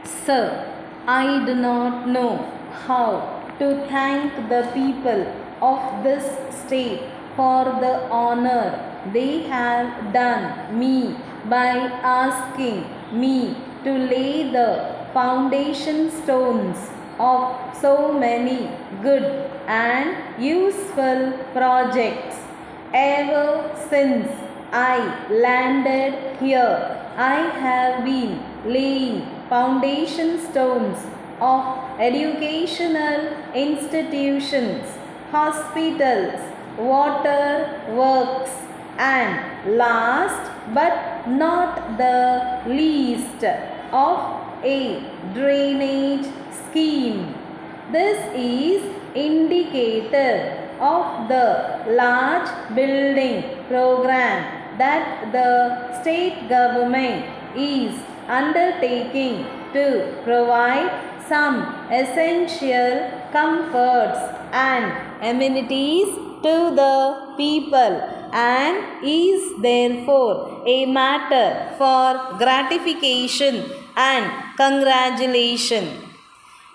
Sir, I do not know how to thank the people of this state for the honor they have done me by asking me to lay the foundation stones of so many good and useful projects. Ever since I landed here, I have been laying foundation stones of educational institutions, hospitals, water works, and last but not the least, of a drainage scheme. This is indicative of the large building program that the state government is undertaking to provide some essential comforts and amenities to the people, and is therefore a matter for gratification and congratulation.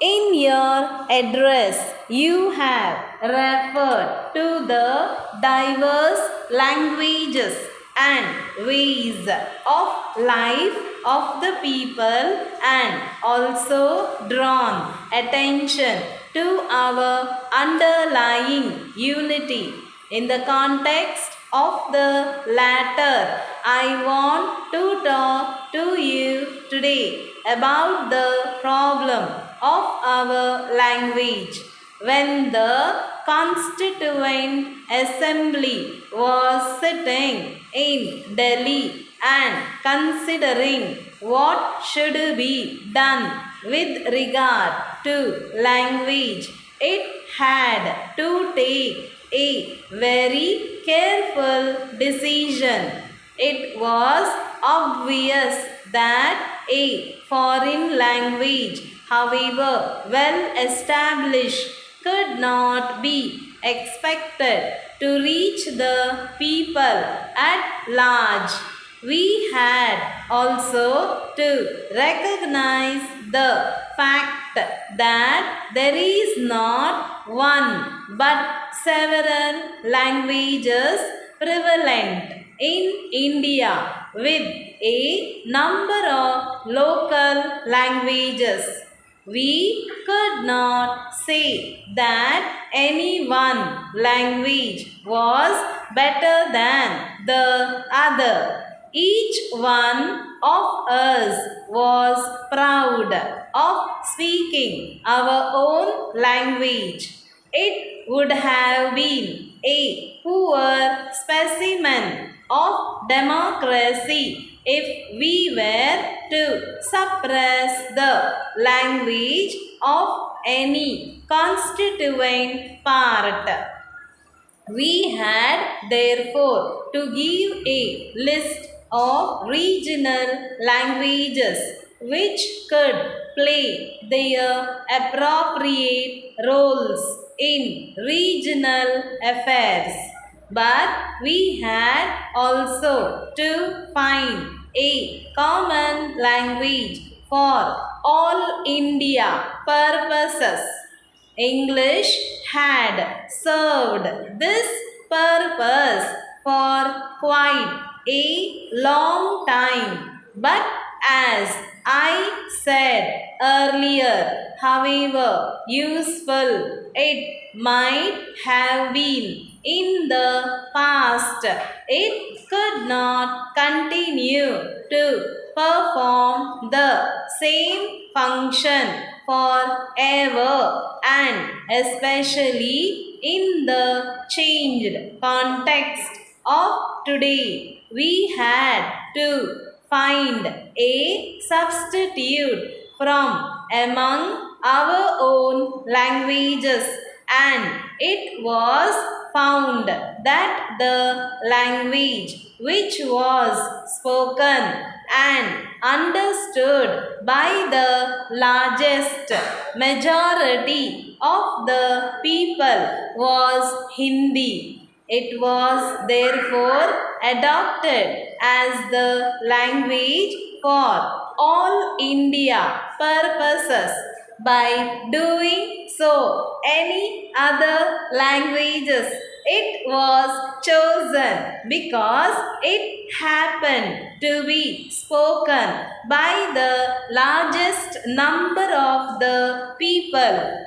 In your address, you have referred to the diverse languages and ways of life of the people, and also drawn attention to our underlying unity. In the context of the latter, I want to talk to you today about the problem of our language. When the Constituent Assembly was sitting in Delhi and considering what should be done with regard to language, it had to take a very careful decision. It was obvious that a foreign language, however well established, could not be expected to reach the people at large. We had also to recognize the fact that there is not one but several languages prevalent in India, with a number of local languages. We could not say that any one language was better than the other. Each one of us was proud of speaking our own language. It would have been a poor specimen of democracy if we were to suppress the language of any constituent part. We had therefore to give a list of regional languages which could play their appropriate roles in regional affairs. But we had also to find a common language for all India purposes. English had served this purpose for quite a long time, but as I said earlier, however useful it might have been in the past, it could not continue to perform the same function forever, and especially in the changed context of today. We had to find a substitute from among our own languages, and it was found that the language which was spoken and understood by the largest majority of the people was Hindi. It was therefore adopted as the language for all India purposes. By doing so, any other languages it was chosen because it happened to be spoken by the largest number of the people.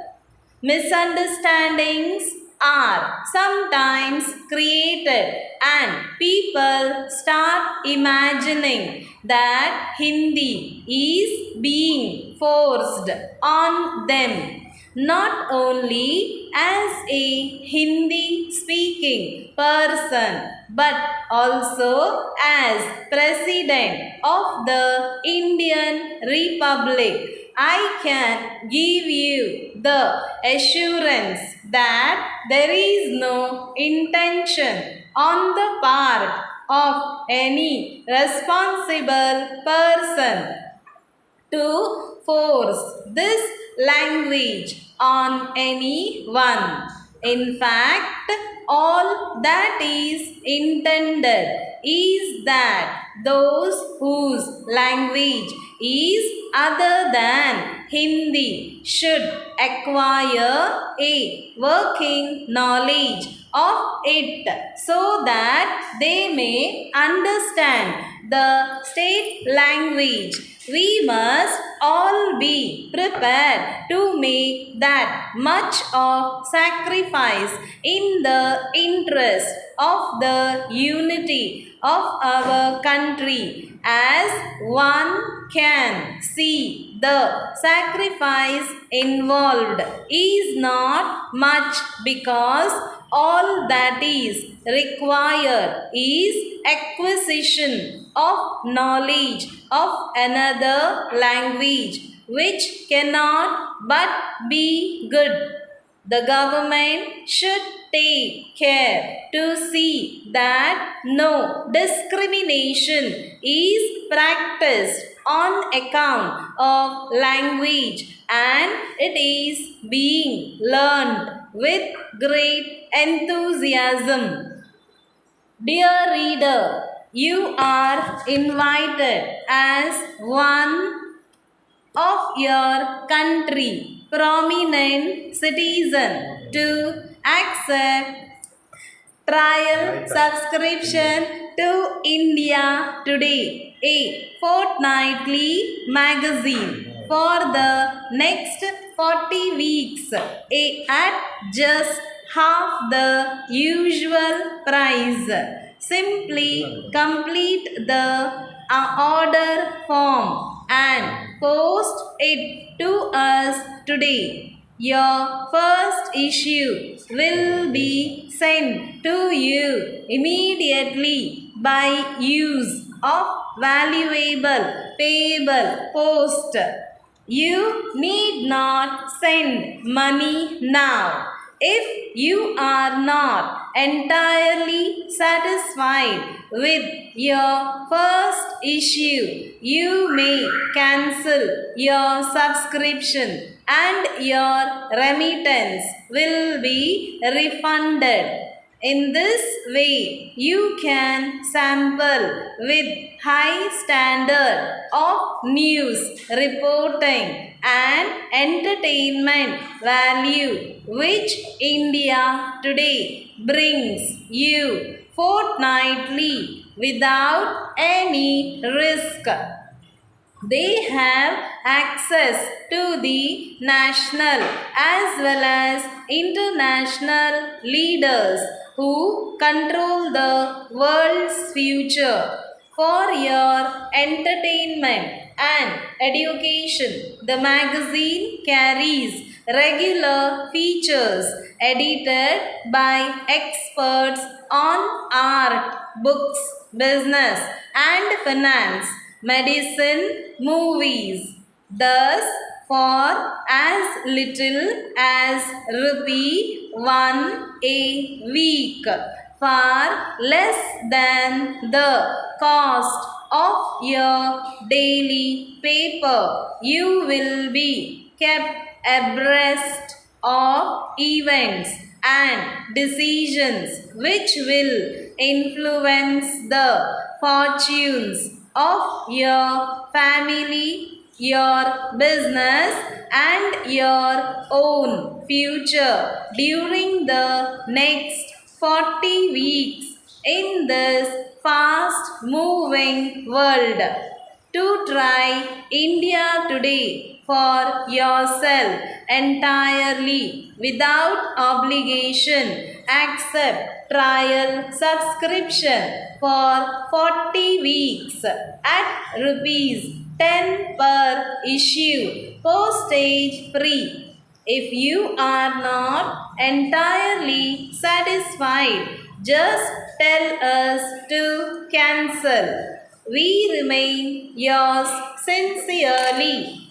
Misunderstandings are sometimes created, and people start imagining that Hindi is being forced on them. Not only as a Hindi speaking person, but also as President of the Indian Republic. I can give you the assurance that there is no intention on the part of any responsible person to force this language on anyone. In fact, all that is intended is that those whose language is other than Hindi should acquire a working knowledge of it so that they may understand the state language. We must all be prepared to make that much of sacrifice in the interest of the unity of our country. As one can see, the sacrifice involved is not much because all that is required is acquisition of knowledge of another language, which cannot but be good. The government should take care to see that no discrimination is practiced on account of language, and it is being learned with great enthusiasm. Dear reader, you are invited as one of your country prominent citizen to accept trial subscription to India Today, a fortnightly magazine for the next 40 weeks at just half the usual price. Simply complete the order form and post it to us today. Your first issue will be sent to you immediately by use of valuable payable post. You need not send money now. If you are not entirely satisfied with your first issue, you may cancel your subscription and your remittance will be refunded. In this way, you can sample with high standard of news reporting and entertainment value which India Today brings you fortnightly without any risk. They have access to the national as well as international leaders who control the world's future. For your entertainment and education, the magazine carries regular features edited by experts on art, books, business, and finance, medicine, movies. Thus, for as little as rupee 1 a week, far less than the cost of your daily paper, you will be kept abreast of events and decisions which will influence the fortunes of your family, your business, and your own future during the next 40 weeks in this fast moving world. To try India today for yourself entirely without obligation. Accept trial subscription for 40 weeks at rupees 10 per issue, postage free. If you are not entirely satisfied, just tell us to cancel. We remain yours sincerely.